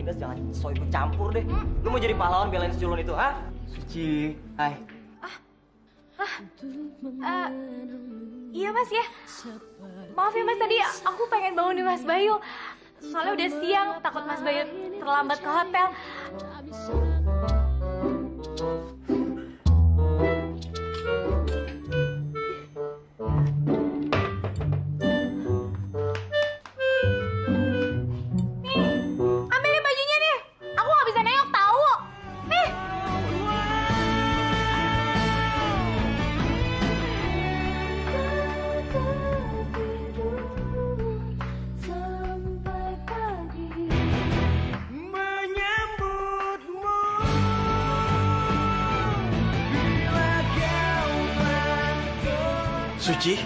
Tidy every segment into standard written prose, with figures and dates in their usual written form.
Ines jangan so ikut campur deh. Lu mau jadi pahlawan belain si culun itu, ha? Suci, hai. Iya mas ya. Maaf ya mas, tadi aku pengen bangunin Mas Bayu. Soalnya udah siang, takut Mas Bayu terlambat ke hotel. Suci?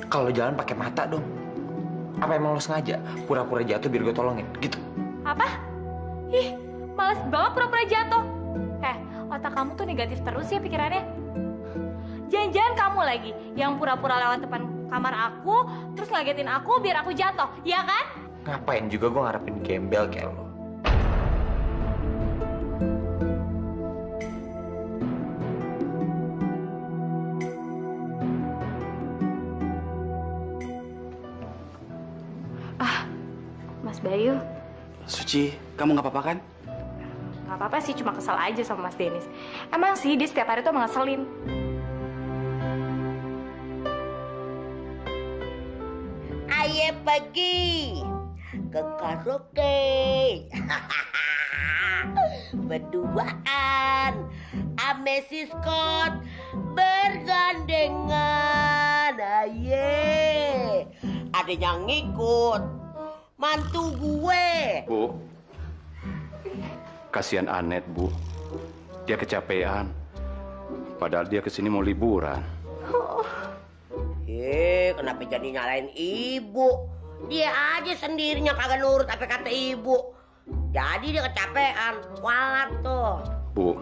Kalau jalan pakai mata dong. Apa emang lo sengaja pura-pura jatuh biar gue tolongin, gitu? Apa? Ih, males banget pura-pura jatuh. Otak kamu tuh negatif terus ya pikirannya. Jangan-jangan kamu lagi yang pura-pura lewat depan kamar aku, terus ngagetin aku biar aku jatuh, ya kan? Ngapain juga gue ngarepin gembel kayak lo. Mas Bayu. Suci, kamu nggak apa-apa kan? Nggak apa-apa sih, cuma kesel aja sama Mas Dennis. Emang sih dia setiap hari tuh emang ngeselin. Ayo pergi ke karaoke. Berduaan ame si Scott bergandengan. Aye. Ada yang ngikut. Mantu gue. Bu, kasihan Anet, Bu. Dia kecapean. Padahal dia kesini mau liburan. Kenapa jadi nyalain ibu? Dia aja sendirinya kagak nurut apa kata ibu. Jadi dia kecapean. Walat tuh. Bu,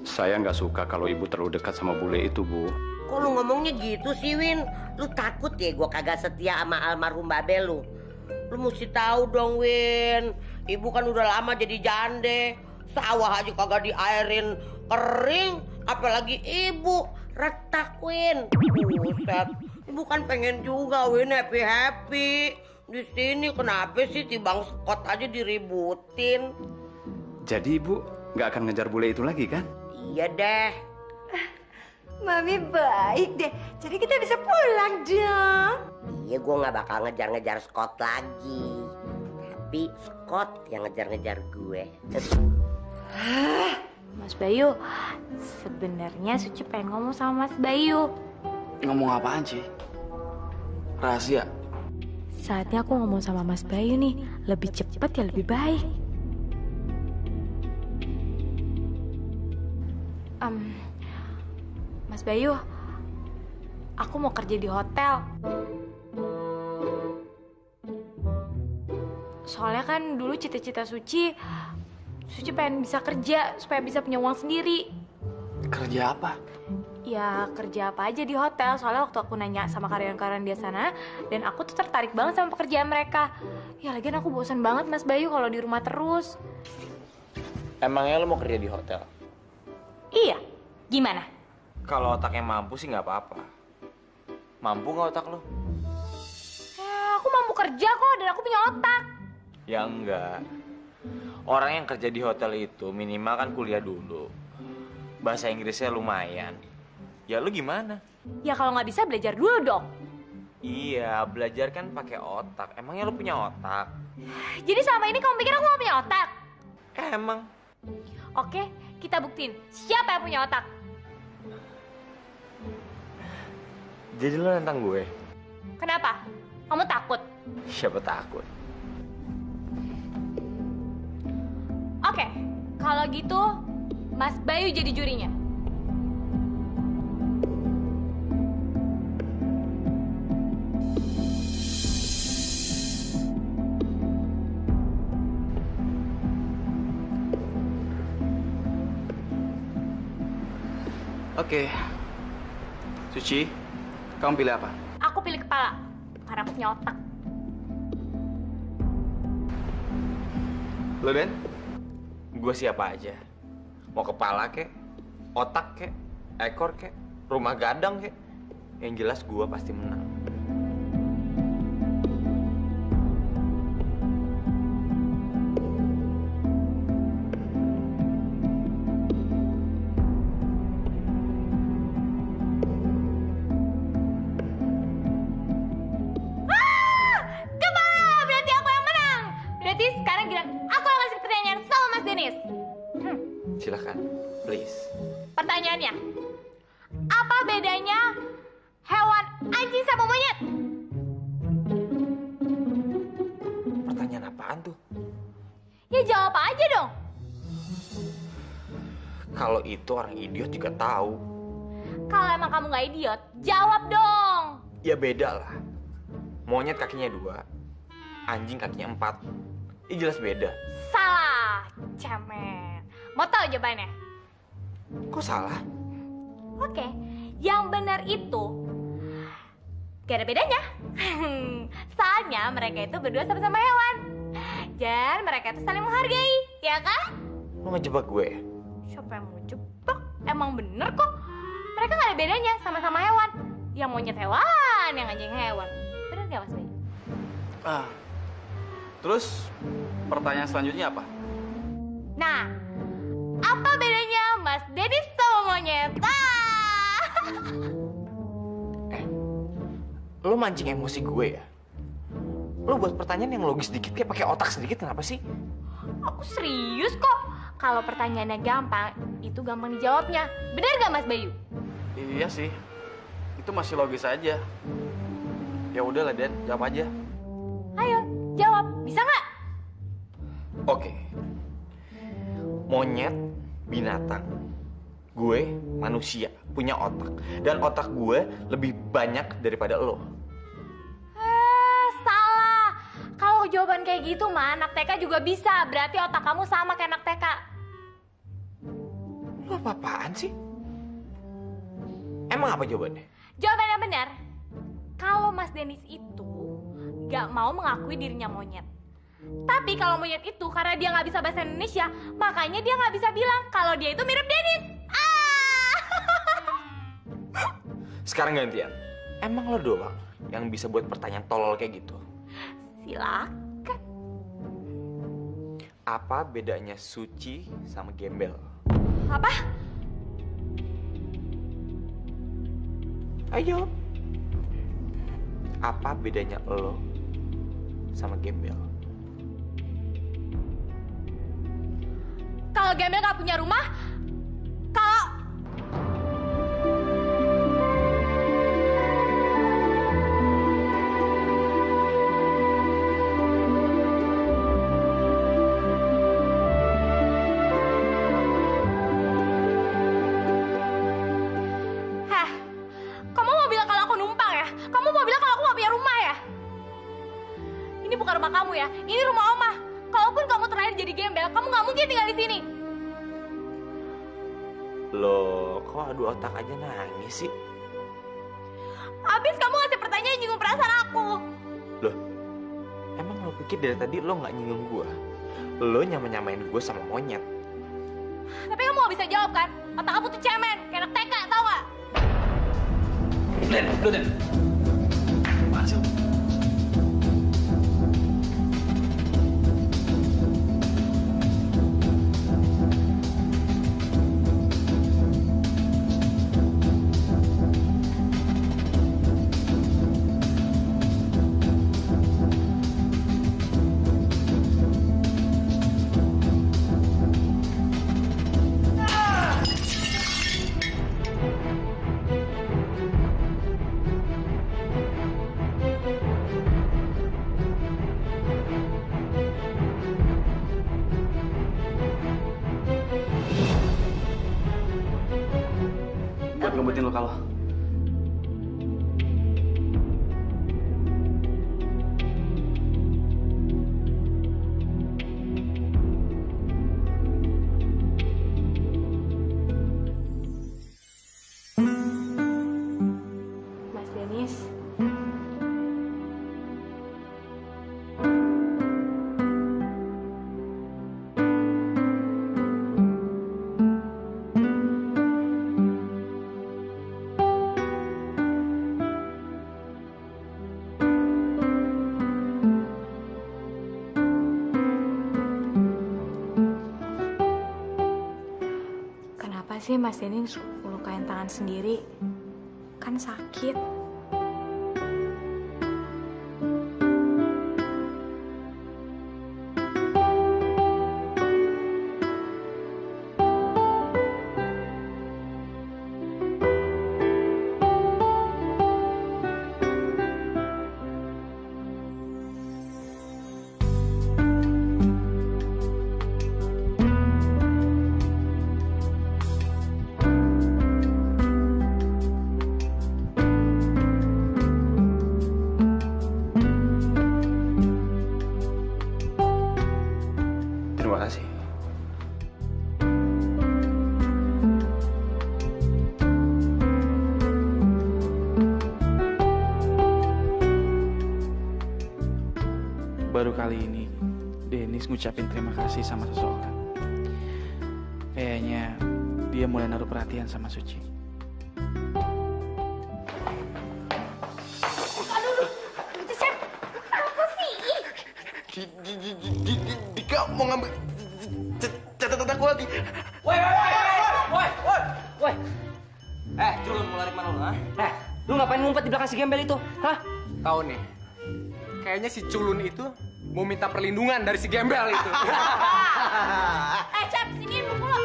saya nggak suka kalau ibu terlalu dekat sama bule itu, Bu. Kok lu ngomongnya gitu sih, Win? Lu takut ya gue kagak setia sama almarhum babe lu? Lu mesti tahu dong, Win. Ibu kan udah lama jadi jande. Sawah aja kagak diairin kering, apalagi ibu retak, Win. Buset. Ibu kan pengen juga, Win, happy-happy. Di sini kenapa sih Bang Scott aja diributin? Jadi ibu nggak akan ngejar bule itu lagi kan? Iya deh. Mami baik deh, jadi kita bisa pulang dong. Iya, gue gak bakal ngejar-ngejar Scott lagi. Tapi Scott yang ngejar-ngejar gue. Mas Bayu, sebenarnya Suci pengen ngomong sama Mas Bayu. Ngomong apaan sih? Rahasia? Saatnya aku ngomong sama Mas Bayu nih, lebih cepat ya lebih baik. Mas Bayu, aku mau kerja di hotel. Soalnya kan dulu cita-cita Suci pengen bisa kerja supaya bisa punya uang sendiri. Kerja apa? Ya kerja apa aja di hotel. Soalnya waktu aku nanya sama karyawan-karyawan di sana, dan aku tuh tertarik banget sama pekerjaan mereka. Ya lagian aku bosan banget Mas Bayu kalau di rumah terus. Emangnya lo mau kerja di hotel? Iya, gimana? Kalau otaknya mampu sih nggak apa-apa. Mampu nggak otak lo? Aku mampu kerja kok, dan aku punya otak. Ya enggak. Orang yang kerja di hotel itu minimal kan kuliah dulu. Bahasa Inggrisnya lumayan. Ya lu gimana? Ya kalau nggak bisa belajar dulu dong. Iya, belajar kan pakai otak. Emangnya lu punya otak? Jadi selama ini kamu pikir aku nggak punya otak? Emang. Oke, kita buktiin siapa yang punya otak. Jadi lu nantang gue? Kenapa? Kamu takut? Siapa takut? Oke, kalau gitu Mas Bayu jadi jurinya. Oke. Suci, kamu pilih apa? Aku pilih kepala. karena aku punya otak. Lo Den, gue siapa aja. Mau kepala kek, otak kek, ekor kek, rumah gadang kek. Yang jelas gue pasti menang. Silakan, please. Pertanyaannya, apa bedanya hewan anjing sama monyet? Pertanyaan apaan tuh? Ya jawab aja dong. Kalau itu orang idiot juga tahu. Kalau emang kamu nggak idiot, jawab dong. Ya beda lah. Monyet kakinya 2, anjing kakinya 4. Ya jelas beda. Salah, cemen. Mau tahu jawabannya? Kok salah? Oke, yang benar itu gak ada bedanya. Soalnya mereka itu berdua sama-sama hewan. Dan mereka itu saling menghargai, ya kan? Lo ngejebak gue? Siapa yang mau jebak? Emang bener kok. Mereka gak ada bedanya, sama-sama hewan. Yang monyet hewan, yang anjing hewan. Bener gak Mas Bayu? Terus pertanyaan selanjutnya apa? Nah, apa bedanya Mas Dennis sama monyet? Lo mancing emosi gue ya? Lo buat pertanyaan yang logis dikit kayak pakai otak sedikit, kenapa sih? Aku serius kok. Kalau pertanyaannya gampang, itu gampang dijawabnya. Bener gak Mas Bayu? Iya sih, itu masih logis aja. Ya udahlah Den, jawab aja. Ayo, jawab. Bisa nggak? Oke. Monyet binatang. Gue manusia, punya otak. Dan otak gue lebih banyak daripada lo. Salah. Kalau jawaban kayak gitu mah anak TK juga bisa. Berarti otak kamu sama kayak anak TK. Lo apa-apaan sih? Emang apa jawabannya? Jawaban yang benar. Kalau Mas Dennis itu gak mau mengakui dirinya monyet. Tapi kalau monyet itu karena dia nggak bisa bahasa Indonesia, makanya dia nggak bisa bilang kalau dia itu mirip Dennis. Sekarang gantian. Emang lo doang yang bisa buat pertanyaan tolol kayak gitu? Silakan. Apa bedanya suci sama gembel? Apa? Ayo. Apa bedanya lo sama gembel? Kalau gembel nggak punya rumah, kalau kamu mau bilang kalau aku numpang ya? Kamu mau bilang kalau aku nggak punya rumah ya? Ini bukan rumah kamu ya, ini rumah Oma. Kalaupun kamu terakhir jadi gembel, kamu nggak mungkin tinggal di sini. Loh, kok adu otak aja nangis sih? Habis kamu ngasih pertanyaan nyinggung perasaan aku. Loh, emang lo pikir dari tadi lo nggak nyinggung gue? Lo nyamain gue sama monyet. Tapi kamu nggak bisa jawab kan? Otak kamu tuh cemen, kayak anak TK, tau gak? Den, udah Den. Mana sih? Buat ngebutin luka lo. Mas Dennis, sih Mas Denny lukain tangan sendiri? Kan sakit. Terima kasih. Baru kali ini Dennis ngucapin terima kasih sama seseorang. Kayaknya dia mulai naruh perhatian sama Suci. Dika mau ngambil catatan aku lagi. Woi. Culun mau lari kemana lu, ha? Lu ngapain ngumpet di belakang si gembel itu? Hah? Tahu nih, kayaknya si Culun itu mau minta perlindungan dari si gembel itu. Cap, sini buku lo.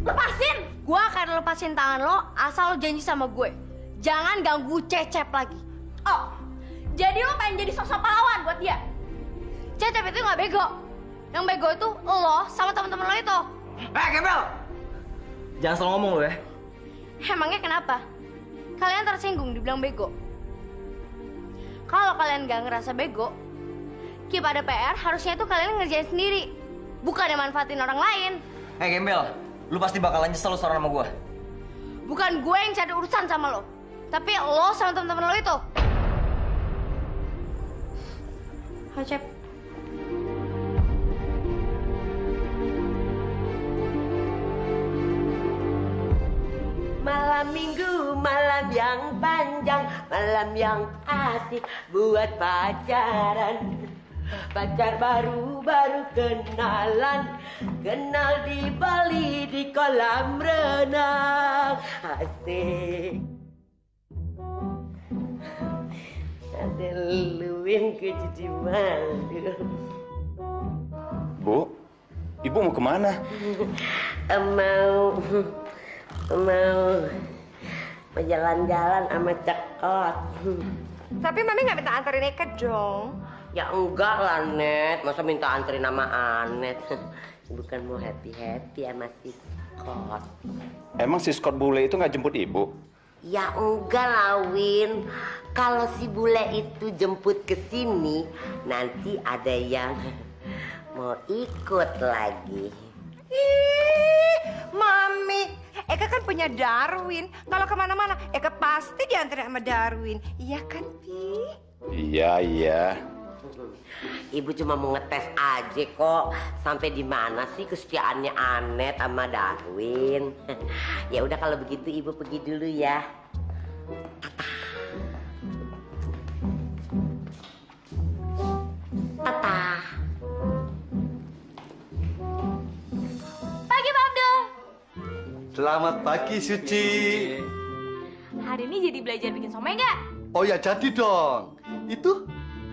Lepasin! Gue akan lepasin tangan lo asal lo janji sama gue. Jangan ganggu Cecep lagi. Oh, jadi lo pengen jadi sosok pahlawan buat dia? Cecep itu nggak bego. Yang bego itu lo sama teman-teman lo itu. Gembel! Jangan salah ngomong lo ya. Emangnya kenapa? Kalian tersinggung dibilang bego? Kalau kalian gak ngerasa bego, Kip ada PR, harusnya itu kalian ngerjain sendiri. Bukan yang manfaatin orang lain. Gembel, lu pasti bakalan nyesel lu sama gua. Bukan gue yang cari urusan sama lo, tapi lo sama teman-teman lo itu. Cep. Malam minggu, malam yang panjang, malam yang asik buat pacaran. Pacar baru kenalan, kenal di Bali di kolam renang. Asik. Ada luin ke cuci malu. Bu, Ibu mau kemana? Mau jalan-jalan sama Cekot. Tapi Mami nggak minta anterin Eka dong. Ya enggak lah, Net. Masa minta anterin sama Anet? Bukan mau happy-happy sama si Scott. Emang si Scott bule itu nggak jemput Ibu? Ya enggak lah, Win. Kalau si bule itu jemput ke sini, nanti ada yang mau ikut lagi. Ih, Mami, Eka kan punya Darwin. Kalau kemana-mana, Eka pasti dianterin sama Darwin. Iya kan, Pi? Iya. Ibu cuma mau ngetes aja kok. Sampai di mana sih kesetiaannya Anet sama Darwin? Ya udah kalau begitu Ibu pergi dulu ya. Tata. Pagi, Pak Abdul. Selamat pagi, Suci. Hari ini jadi belajar bikin somai nggak? Oh ya, jadi dong. Itu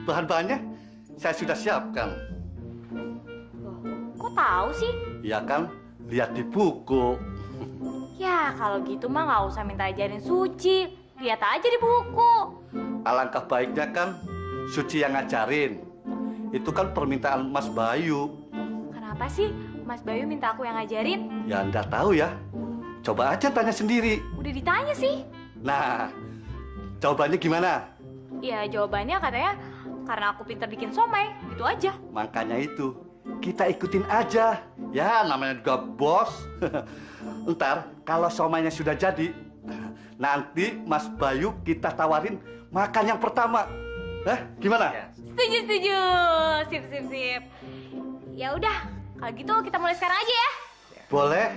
bahan-bahannya saya sudah siapkan. Kok tahu sih? Ya kan, lihat di buku. Ya, kalau gitu mah nggak usah minta ajarin Suci. Lihat aja di buku. Alangkah baiknya kan Suci yang ngajarin. Itu kan permintaan Mas Bayu. Kenapa sih Mas Bayu minta aku yang ngajarin? Ya, Anda tahu ya. Coba aja tanya sendiri. Udah ditanya sih. Nah, jawabannya gimana? Ya, jawabannya katanya karena aku pintar bikin somai. Gitu aja. Makanya itu, kita ikutin aja. Ya, namanya juga bos. Ntar, kalau somainya sudah jadi, nanti Mas Bayu kita tawarin makan yang pertama. Gimana? Setuju. Sip. Ya udah, kalau gitu kita mulai sekarang aja ya. Boleh.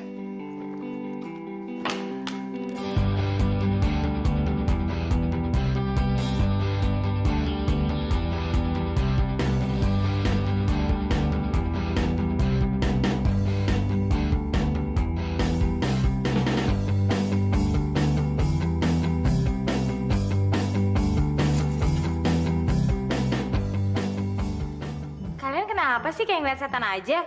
kenapa sih kayak ngeliat setan aja?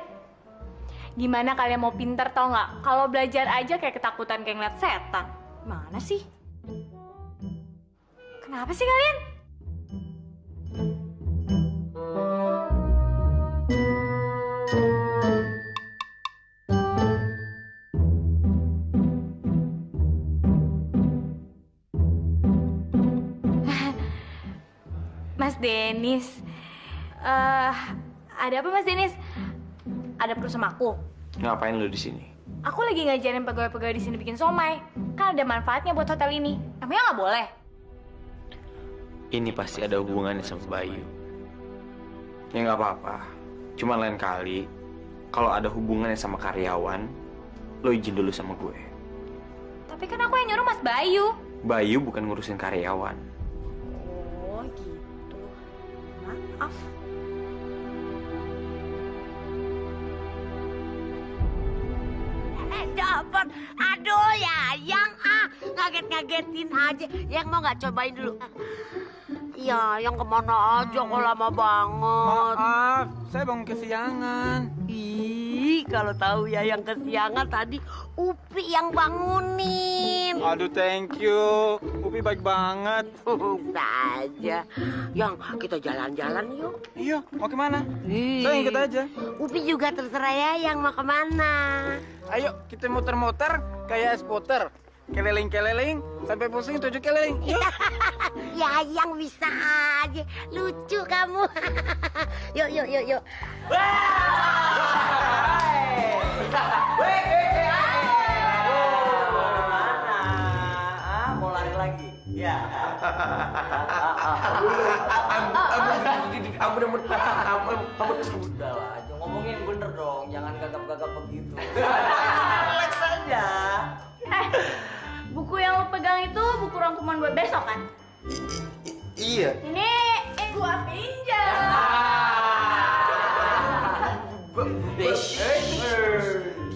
Gimana kalian mau pinter tau nggak? Kalau belajar aja kayak ketakutan kayak ngeliat setan. Mana sih? Kenapa sih kalian? Mas Denis, ada apa Mas Denis? Ada perlu sama aku? Ngapain lu di sini? Aku lagi ngajarin pegawai-pegawai di sini bikin somai. Kan ada manfaatnya buat hotel ini. Emangnya nggak boleh? Ini pasti ada hubungannya sama Bayu. Ya nggak apa-apa. Cuma lain kali, kalau ada hubungannya sama karyawan, lo izin dulu sama gue. Tapi kan aku yang nyuruh Mas Bayu. Bayu bukan ngurusin karyawan. Oh gitu. Maaf. Dapat. Aduh ya, yang ngaget-ngagetin aja. Yang mau nggak cobain dulu? Ya, yang kemana aja kok lama banget. Maaf, saya bangun kesiangan. Ih, kalau tahu ya yang kesiangan tadi Upi yang bangunin. Aduh, thank you. Upi baik banget. Saja. Yang kita jalan-jalan yuk. Iya, mau kemana? Saya ikut aja. Upi juga terserah ya yang mau kemana. Ayo, kita muter-muter kayak es puter. Keliling-keliling sampai pusing 7 keliling. Yuk. Ya, yang bisa aja. Lucu kamu. Yuk. Mau lari lagi? Ya. Udah lah, ngomongin bener dong, jangan gagap-gagap begitu. Relax saja. Buku yang lo pegang itu buku rangkuman buat besok kan? Iya. Ini gua pinjam.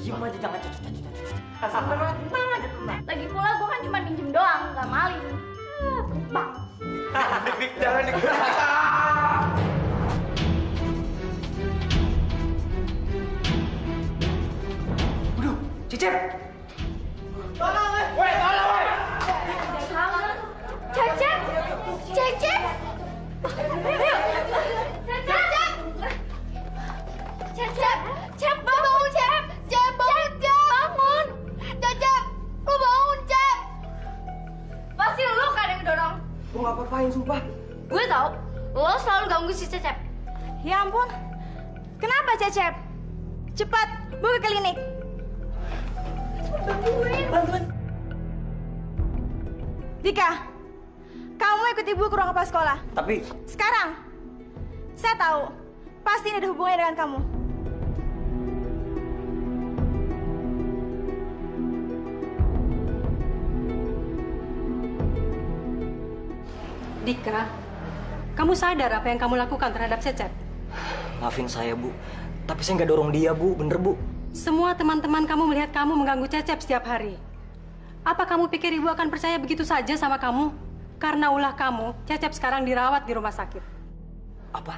Diam aja, jangan cucu. Lagi pula gua kan cuma pinjem doang, nggak maling. Bang. Jangan dikit. Waduh, Cicep. Tolong, weh. Cecep. Cep, bangun, Cep. Cep, bangun, Cep. Cecep, lu bangun, Cep. Pasti lu kan yang dorong. Gue gak apa-apain, sumpah. Gue tau, lo selalu ganggu si Cecep. Ya ampun. Kenapa, Cecep? Cepat, bawa ke klinik. Bantuin. Dika, kamu ikut ibu ke ruang kepala sekolah. Tapi Sekarang, saya tahu. Pasti ini ada hubungannya dengan kamu. Dika, kamu sadar apa yang kamu lakukan terhadap Cecep? maafin saya, Bu. Tapi saya nggak dorong dia, Bu. Bener, Bu. Semua teman-teman kamu melihat kamu mengganggu Cecep setiap hari. Apa kamu pikir ibu akan percaya begitu saja sama kamu? Karena ulah kamu, Cecep sekarang dirawat di rumah sakit. Apa?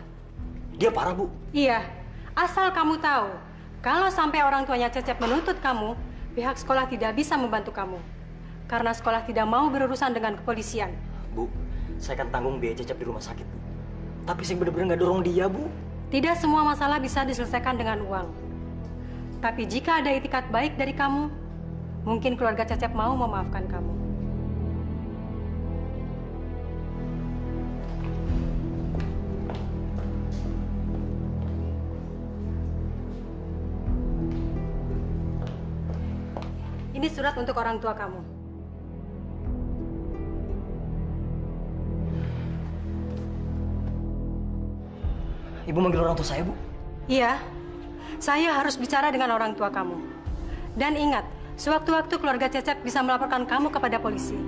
Dia parah, Bu? Iya, asal kamu tahu, kalau sampai orang tuanya Cecep menuntut kamu, pihak sekolah tidak bisa membantu kamu. Karena sekolah tidak mau berurusan dengan kepolisian. Bu, saya akan tanggung biaya Cecep di rumah sakit, Bu. Tapi saya benar-benar nggak dorong dia, Bu. Tidak semua masalah bisa diselesaikan dengan uang. Tapi jika ada itikat baik dari kamu, mungkin keluarga Cecep mau memaafkan kamu. Ini surat untuk orang tua kamu. Ibu manggil orang tua saya, Bu? Iya, saya harus bicara dengan orang tua kamu. Dan ingat, sewaktu-waktu keluarga Cecep bisa melaporkan kamu kepada polisi.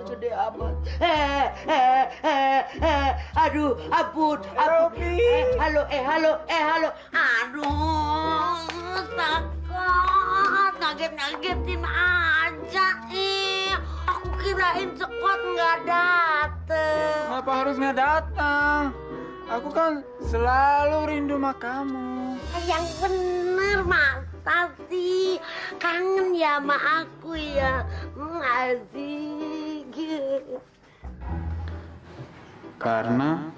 Gede amat. Aduh, ampun. Halo. Aduh, takut. Kaget ngagetin aja. Aku kirain Sekot nggak dateng. Kenapa harus nggak datang? Aku kan selalu rindu sama kamu. Yang bener, masa sih? Kangen ya sama aku ya. Asik. Karena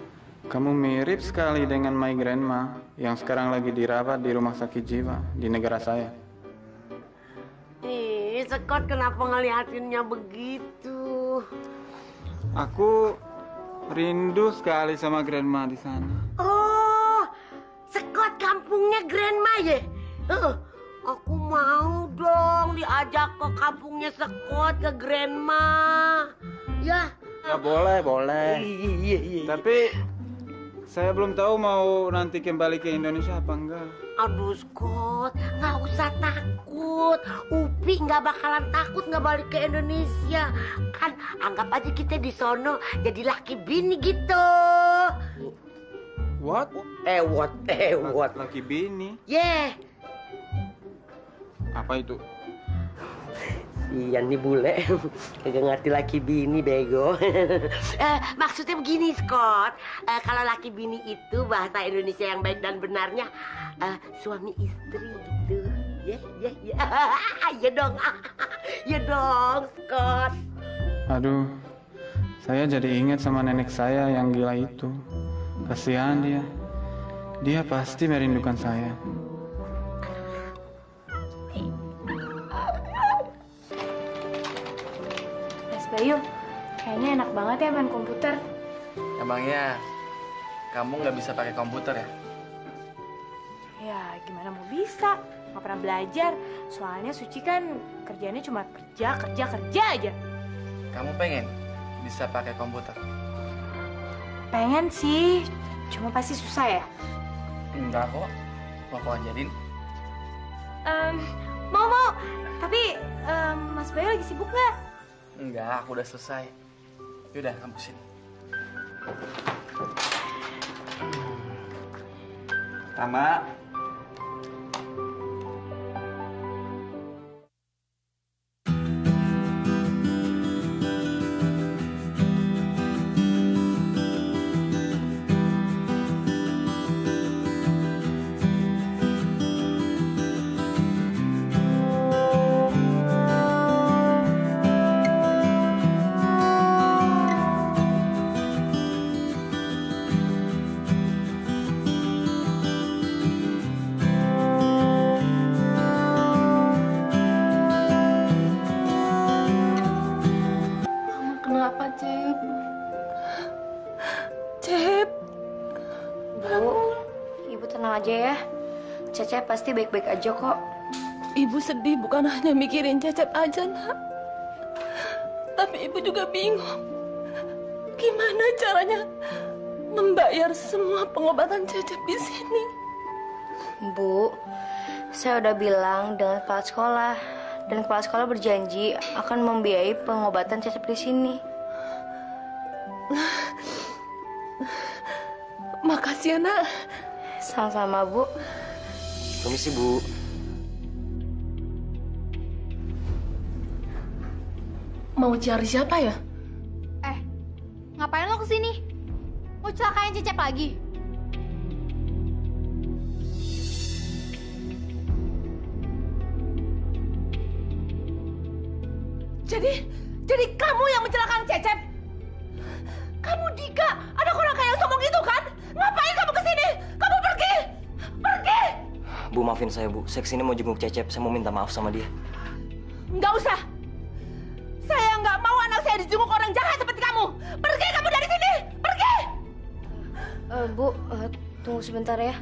kamu mirip sekali dengan my grandma yang sekarang lagi dirawat di rumah sakit jiwa di negara saya. Sekot kenapa ngeliatinnya begitu? Aku rindu sekali sama grandma di sana. Oh, Sekot kampungnya grandma ya? Aku mau dong diajak ke kampungnya Sekot, ke grandma. Ya. Ya boleh. Iya. Tapi saya belum tahu mau nanti kembali ke Indonesia apa enggak. Aduh, Sekot, nggak usah takut. Upi nggak bakalan takut nggak balik ke Indonesia. Kan anggap aja kita di sono jadi laki bini gitu. What? What? Laki bini? Yeah. Apa itu? Iya nih bule, kagak ngerti laki bini bego. Maksudnya begini Scott, kalau laki bini itu bahasa Indonesia yang baik dan benarnya suami istri gitu. Ya. Ya dong Scott. Aduh, saya jadi ingat sama nenek saya yang gila itu. Kasihan dia. Dia pasti merindukan saya. Bayu, kayaknya enak banget ya main komputer. Emangnya kamu nggak bisa pakai komputer ya? Ya, gimana mau bisa? Nggak pernah belajar. Soalnya Suci kan kerjanya cuma kerja aja. Kamu pengen bisa pakai komputer? Pengen sih, cuma pasti susah ya. Enggak kok, aku ajarin. Mau. Tapi Mas Bayu lagi sibuk nggak? Enggak, aku udah selesai. Yaudah, kampusin. Rama. aja ya. Cecep pasti baik-baik aja kok. Ibu sedih bukan hanya mikirin Cecep aja, Nak. Tapi Ibu juga bingung. Gimana caranya membayar semua pengobatan Cecep di sini? Bu, saya udah bilang dengan kepala sekolah. Dan kepala sekolah berjanji akan membiayai pengobatan Cecep di sini. Makasih ya, Nak. Sama-sama, Bu. Permisi, Bu. Mau cari siapa ya? Ngapain lo kesini? Mau celakain Cecep lagi? Jadi kamu yang mencelakakan Cecep? Kamu Dika, anak orang kaya sombong itu kan? Ngapain kamu kesini? Kamu pergi! Pergi! Bu, maafin saya, Bu. Saya kesini mau jenguk Cecep. Saya mau minta maaf sama dia. Nggak usah. Saya nggak mau anak saya dijenguk orang jahat seperti kamu. Pergi kamu dari sini! Pergi! Bu, tunggu sebentar ya.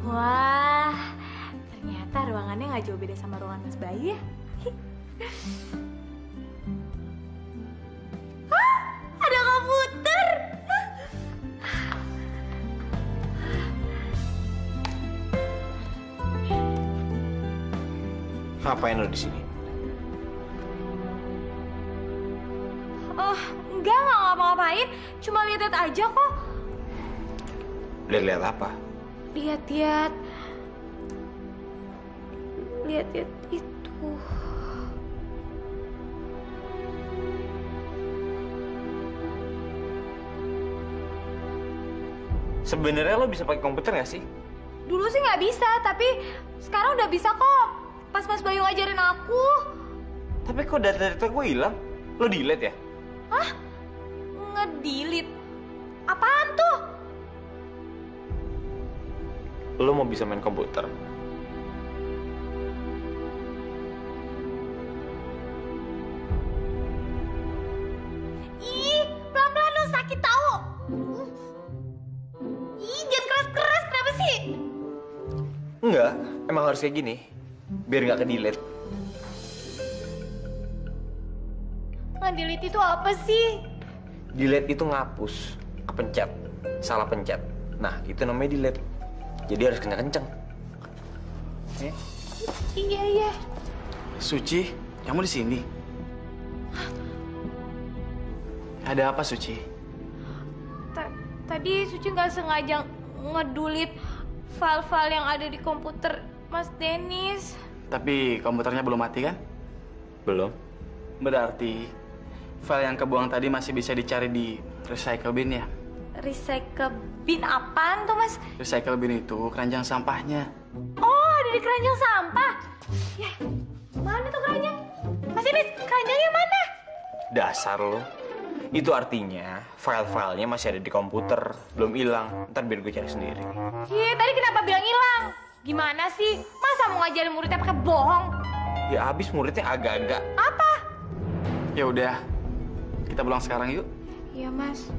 Wah, ternyata ruangannya nggak jauh beda sama ruangan Mas Bayu ya. Ada komputer. Ngapain lo di sini? Enggak ngapa-ngapain. Cuma lihat-lihat aja kok. Lihat-lihat apa? Lihat-lihat itu. Sebenarnya lo bisa pakai komputer nggak sih? Dulu sih nggak bisa, tapi sekarang udah bisa kok. Pas Mas Bayu ngajarin aku. Tapi kok data-data gue hilang? Lo delete ya? Hah? Ngedelete? Apaan tuh? Lo mau bisa main komputer? Ih, pelan-pelan lo sakit tau. Ih, jangan keras-keras, kenapa sih? Enggak, emang harus kayak gini. Biar nggak ke-delete. Nge-delete itu apa sih? Delete itu ngapus, kepencet, salah pencet. Nah, itu namanya delete. Jadi harus kenceng-kenceng. Iya. Suci, kamu di sini? Ada apa, Suci? Tadi Suci nggak sengaja ngedulit file-file yang ada di komputer Mas Dennis. Tapi komputernya belum mati kan? Belum. Berarti file yang kebuang tadi masih bisa dicari di recycle bin ya? Recycle bin apaan tuh, Mas? Recycle bin itu keranjang sampahnya. Oh, ada di keranjang sampah. Ya, mana tuh keranjang? Mas Dennis, keranjangnya mana? Dasar lo. Itu artinya file-filenya masih ada di komputer, belum hilang. Ntar biar gue cari sendiri. Iya, tadi kenapa bilang hilang? Gimana sih? Masa mau ngajarin muridnya pakai bohong? Ya abis muridnya agak-agak. Apa? Ya udah, kita pulang sekarang yuk. Iya, Mas.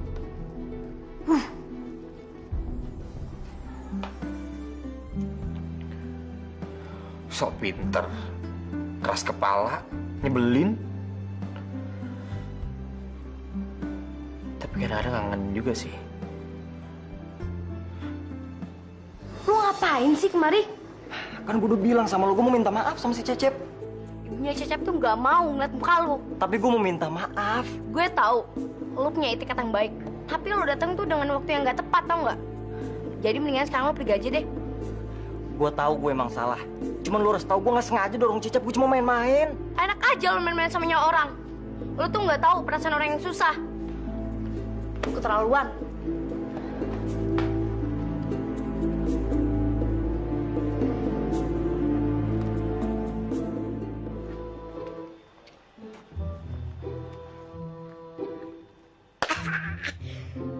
Sok pinter, keras kepala, nyebelin. Tapi kadang-kadang kangen juga sih. Lu ngapain sih kemari? Kan gue udah bilang sama lu, gue mau minta maaf sama si Cecep. Ibunya Cecep tuh nggak mau ngeliat muka lu. Tapi gue mau minta maaf. Gue tahu, lu punya etikat yang baik. Tapi lu datang tuh dengan waktu yang nggak tepat, tau nggak? Jadi mendingan sekarang lu pergi aja deh. Gue tahu gue emang salah. Cuman lu harus tahu gue nggak sengaja dorong Cecep, gue cuma main-main. Enak aja lu main-main sama nyawa orang. Lu tuh nggak tahu perasaan orang yang susah. Lu keterlaluan.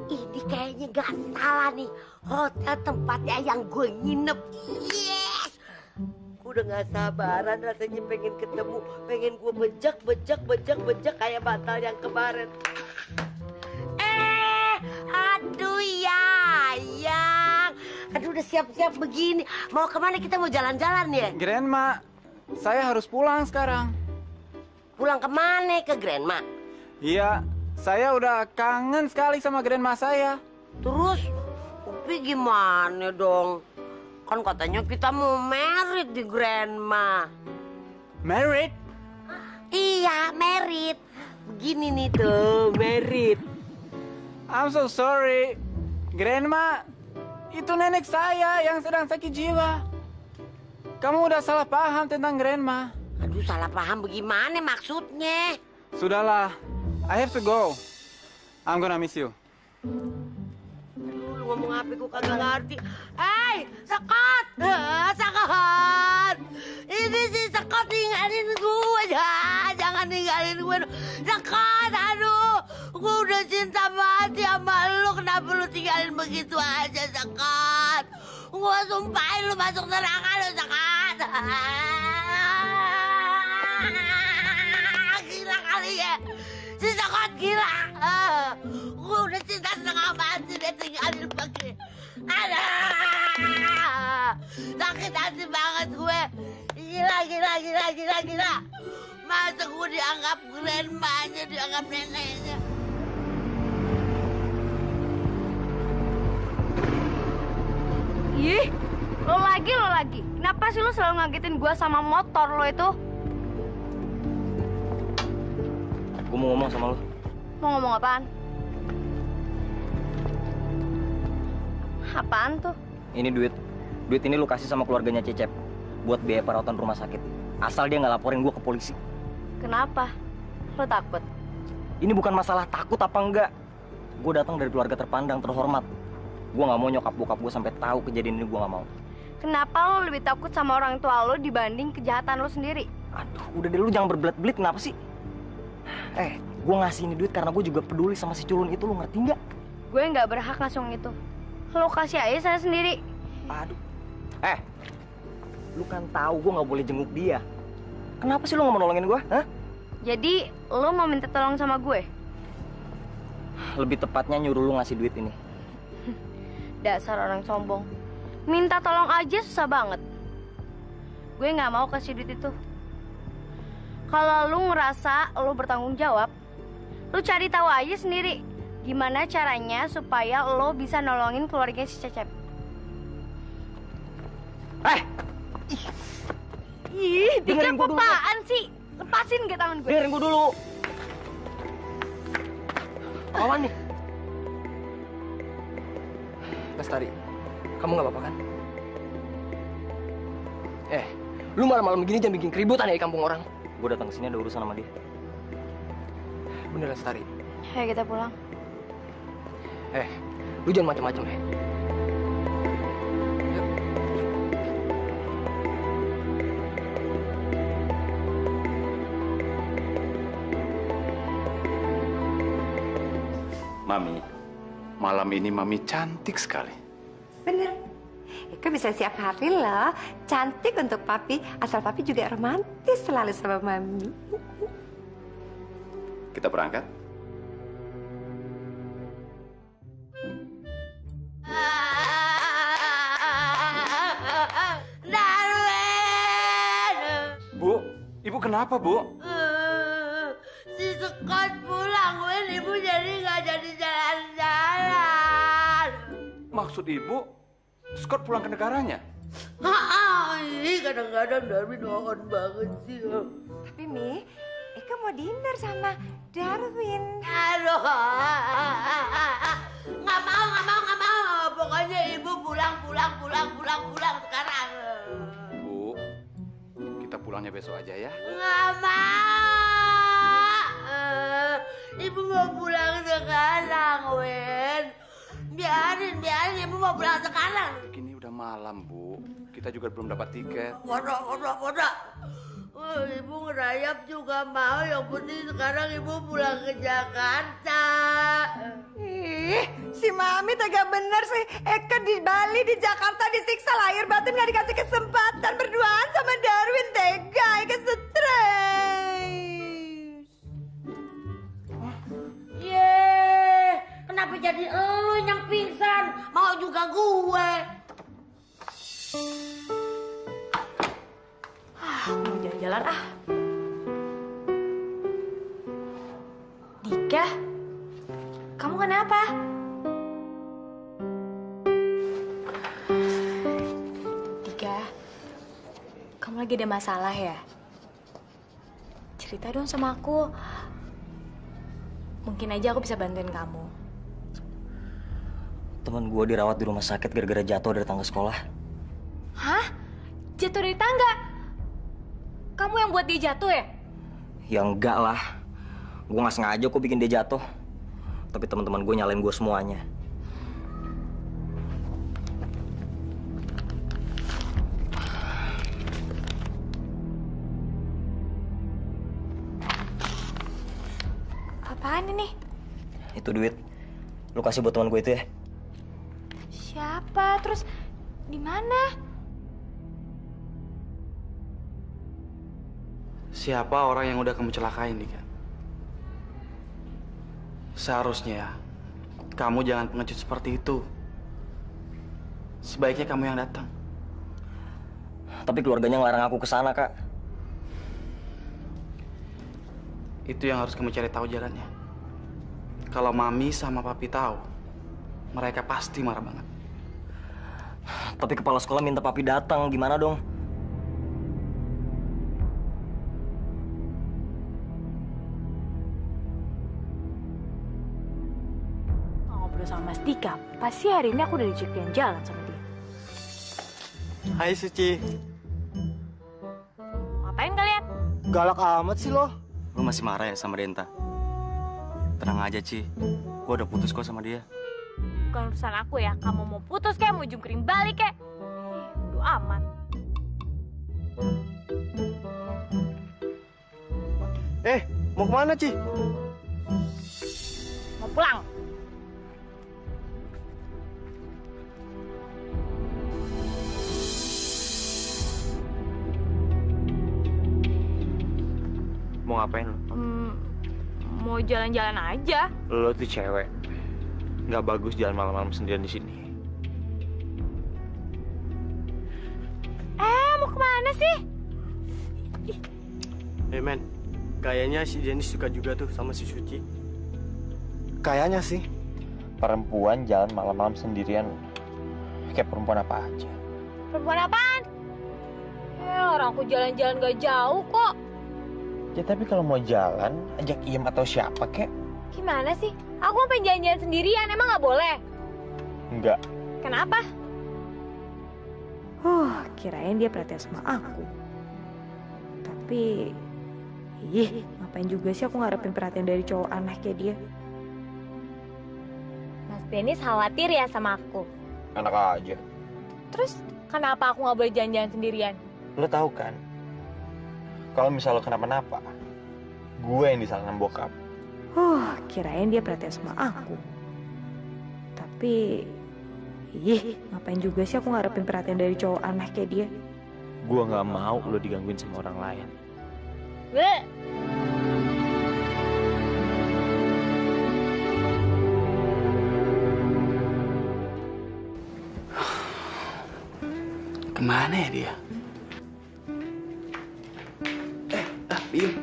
Ini kayaknya gak salah nih. Hotel tempatnya yang gue nginep. Yes! Gue udah gak sabaran rasanya pengen ketemu. Pengen gue bejak kayak bantal yang kemarin. Aduh yang. Aduh udah siap-siap begini. Mau kemana kita mau jalan-jalan ya? Grandma, saya harus pulang sekarang. Pulang kemana? Ke Grandma? Iya, saya udah kangen sekali sama grandma saya. Terus, Upi gimana dong? Kan katanya kita mau merit di Grandma. Merit? Iya, merit. Begini nih tuh, merit. I'm so sorry. Grandma, itu nenek saya yang sedang sakit jiwa. Kamu udah salah paham tentang grandma. Aduh, salah paham bagaimana maksudnya? Sudahlah, I have to go. I'm gonna miss you. Aduh, lu ngomong apa gue kagak ngerti. Hei, Sekot! Sekot! Ini si Sekot ninggalin gue. Jangan ninggalin gue. Sekot, aduh. Gue udah cinta mati sama lu. Kenapa lu tinggalin begitu aja, Sekot? Gue sumpahin lu masuk neraka lu, Sekot. Gila kali ya. Si Sekot gila. Gue udah cinta setengah mati dia tinggalin begini. Aduh, sakit hati banget gue. Gila. Masa gue dianggap grandma-nya, dianggap neneknya. Ih, lo lagi. Kenapa sih lo selalu ngagetin gue sama motor lo itu? Gue mau ngomong sama lo. Mau ngomong apaan? Apaan tuh? Ini duit. Duit ini lu kasih sama keluarganya Cecep buat biaya perawatan rumah sakit. Asal dia nggak laporin gue ke polisi. Kenapa? Lo takut? Ini bukan masalah takut apa enggak. Gue datang dari keluarga terpandang, terhormat. Gue nggak mau nyokap bokap gue sampai tahu kejadian ini. Gue nggak mau. Kenapa lo lebih takut sama orang tua lo dibanding kejahatan lo sendiri? Aduh, udah deh lu jangan berbelit-belit. Kenapa sih? Gue ngasih ini duit karena gue juga peduli sama si culun itu. Lu ngerti nggak? Gue nggak berhak ngasih uang itu. Lo kasih aja saya sendiri. Aduh. Lu kan tahu gue nggak boleh jenguk dia. Kenapa sih lu nggak mau nolongin gue? Hah? Jadi lo mau minta tolong sama gue? Lebih tepatnya nyuruh lu ngasih duit ini. Dasar orang sombong. Minta tolong aja susah banget. Gue nggak mau kasih duit itu. Kalau lu ngerasa lu bertanggung jawab, lu cari tahu aja sendiri gimana caranya supaya lo bisa nolongin keluarga si Cecep. Ih, Dika apaan sih? Lepasin gak tangan gue? Dengerin gue dulu. Apaan nih? Lestari, kamu nggak apa-apa kan? Lu malam-malam begini jangan bikin keributan ya di kampung orang. Gue datang ke sini ada urusan sama dia. Bener Lestari. Ayo kita pulang. Lu jangan macam-macam ya. Mami, malam ini Mami cantik sekali. Bener. Eka bisa siap hari loh. Cantik untuk papi. Asal papi juga romantis selalu sama mami. Kita berangkat? Bu, ibu kenapa, Bu? Si Scott pulang, Win. Ibu jadi nggak jadi jalan-jalan. Maksud ibu, Scott pulang ke negaranya? Ini kadang-kadang Darwin doan banget sih. Tapi Mi, Eka mau dinner sama Darwin. Aduh, nggak mau. Pokoknya ibu pulang sekarang. Bu, kita pulangnya besok aja ya. Nggak mau. Ibu mau pulang sekarang, Wen. Biarin ibu mau pulang sekarang. Ini udah malam, Bu. Kita juga belum dapat tiket. Bodoh. Ibu ngerayap juga mau. Yang penting sekarang ibu pulang ke Jakarta. Ih, si Mami tega bener sih. Eka di Bali, di Jakarta disiksa lahir batin gak dikasih kesempatan berduaan sama Darwin. Tega, Eka stres. Kenapa jadi elu yang pingsan? Mau juga gue. Mau jalan-jalan ah. Dika, kamu kenapa? Dika, kamu lagi ada masalah ya? Cerita dong sama aku. Mungkin aja aku bisa bantuin kamu. Temen gue dirawat di rumah sakit gara-gara jatuh dari tangga sekolah. Hah? Jatuh dari tangga? Kamu yang buat dia jatuh ya? Ya enggak lah. Gue nggak sengaja kok bikin dia jatuh. Tapi teman-teman gue nyalain gue semuanya. Apaan ini? Itu duit. Lu kasih buat teman gue itu ya. Siapa? Terus di mana? Siapa orang yang udah kamu celakain, Dika? Seharusnya kamu jangan pengecut seperti itu. Sebaiknya kamu yang datang. Tapi keluarganya ngelarang aku ke sana, Kak. Itu yang harus kamu cari tahu jalannya. Kalau Mami sama Papi tahu, mereka pasti marah banget. Tapi kepala sekolah minta Papi datang, gimana dong? sama Mas Dika, pasti hari ini aku udah diajak jalan sama dia. Hai Suci. Ngapain kalian? Galak amat sih lo. Lu masih marah ya sama Denta? Tenang aja, Ci. Gua udah putus kok sama dia. Bukan urusan aku ya, kamu mau putus kayak mau jungkring balik kayak. Bodo amat. Mau kemana Ci? Mau pulang. Mau ngapain lo? Mau jalan-jalan aja. Lo tuh cewek. Nggak bagus jalan malam-malam sendirian di sini. Mau kemana sih? Men, kayaknya si Dennis suka juga tuh sama si Suci. Kayaknya sih. Perempuan jalan malam-malam sendirian kayak perempuan apa aja. Perempuan apaan? Orang aku jalan-jalan gak jauh kok. Ya tapi kalau mau jalan, ajak Iem atau siapa kek? Gimana sih? Aku mau pengen jalan-jalan sendirian, emang gak boleh? Enggak. Kenapa? Kirain dia perhatian sama aku. Tapi, ngapain juga sih aku ngarepin perhatian dari cowok aneh kayak dia? Mas Dennis khawatir ya sama aku. Enak aja. Terus, kenapa aku gak boleh jalan-jalan sendirian? Lo tahu kan? Kalau misal lo kenapa-napa, gue yang disalahin bokap. Kirain dia perhatian sama aku. Tapi, ngapain juga sih aku ngarepin perhatian dari cowok aneh kayak dia? Gue nggak mau lo digangguin sama orang lain. Kemana ya dia? Bim.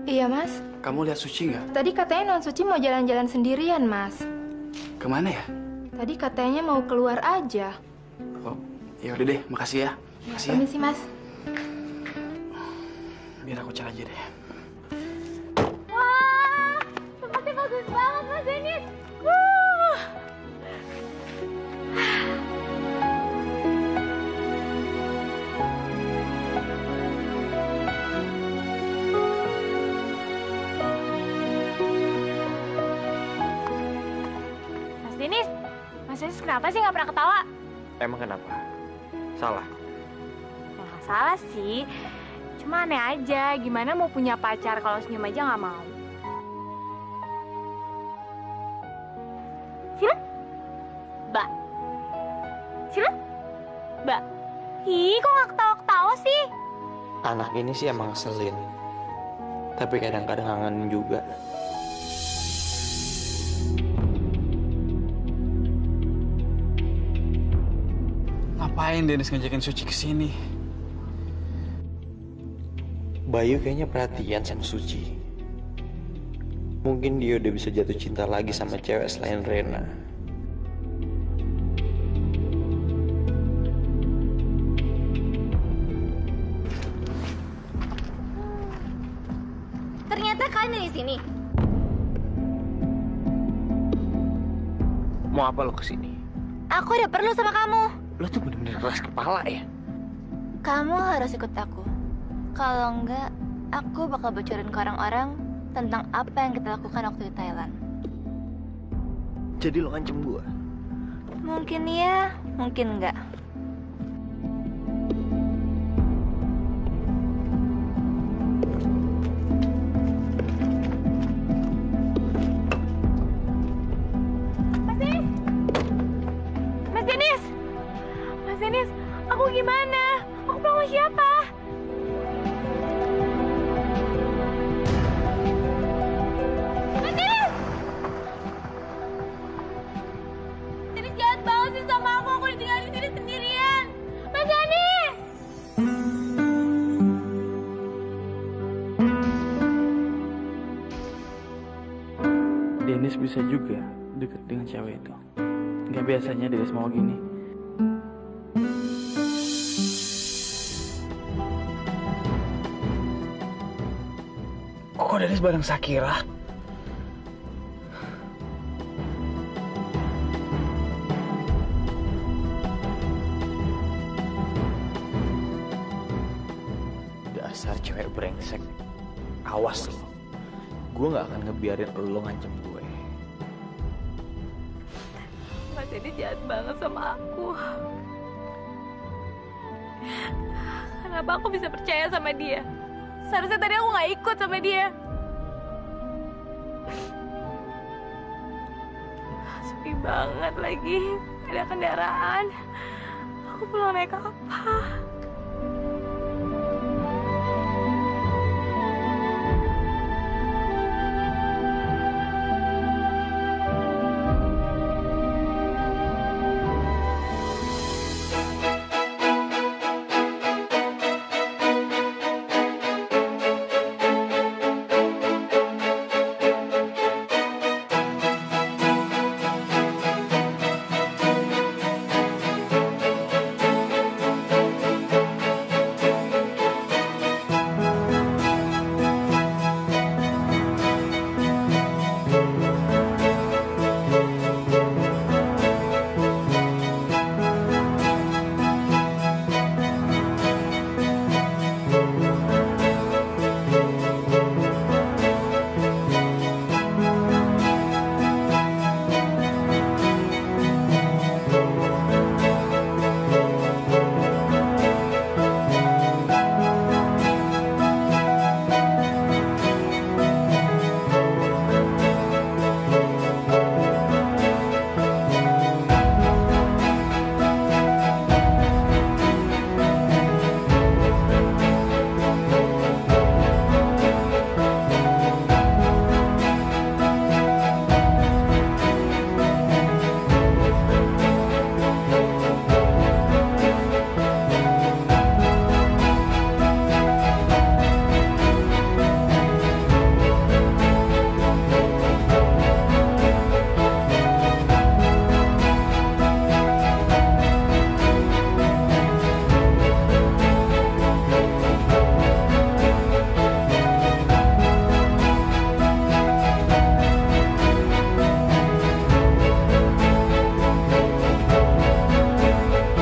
Iya, Mas. Kamu lihat Suci nggak? Tadi katanya Non Suci mau jalan-jalan sendirian, Mas. Kemana ya? Tadi katanya mau keluar aja. Oh, ya udah deh, makasih ya. Makasih ya. Permisi, Mas. Biar aku cek aja deh. Wah, tempatnya bagus banget Mas Dennis. Mas Dennis kenapa sih nggak pernah ketawa? Emang kenapa? Salah? Ya nggak salah sih. Cuma aneh aja, gimana mau punya pacar kalau senyum aja nggak mau? Sila? Mbak? Sila? Mbak? Ih, kok nggak ketawa-ketawa sih? Anak ini sih emang ngeselin. Tapi kadang-kadang ngangenin juga. Ngapain Dennis ngajakin Suci ke sini? Bayu kayaknya perhatian sama Suci. Mungkin dia udah bisa jatuh cinta lagi sama cewek selain Rena. Ternyata kalian di sini. Mau apa lo kesini? Aku ada perlu sama kamu. Lo tuh bener-bener keras kepala ya? Kamu harus ikut aku. Kalau enggak, aku bakal bocorin ke orang-orang tentang apa yang kita lakukan waktu di Thailand. Jadi lo ngancem gue? Mungkin iya, mungkin enggak. Mas Dennis, aku gimana? Aku pulang sama siapa? Mas Dennis! Dennis jahat banget sih sama aku ditinggalin di sini sendirian. Mas Dennis! Dennis bisa juga deket dengan cewek itu. Gak biasanya Dennis mau gini. Kok Dennis bareng Shakira? Dasar cewek brengsek. Awas lo. Gue gak akan ngebiarin lo ngancem gue. Mas ini jahat banget sama aku. Kenapa aku bisa percaya sama dia? Seharusnya tadi aku gak ikut sama dia. Sepi banget lagi. Gak ada kendaraan. Aku pulang naik apa?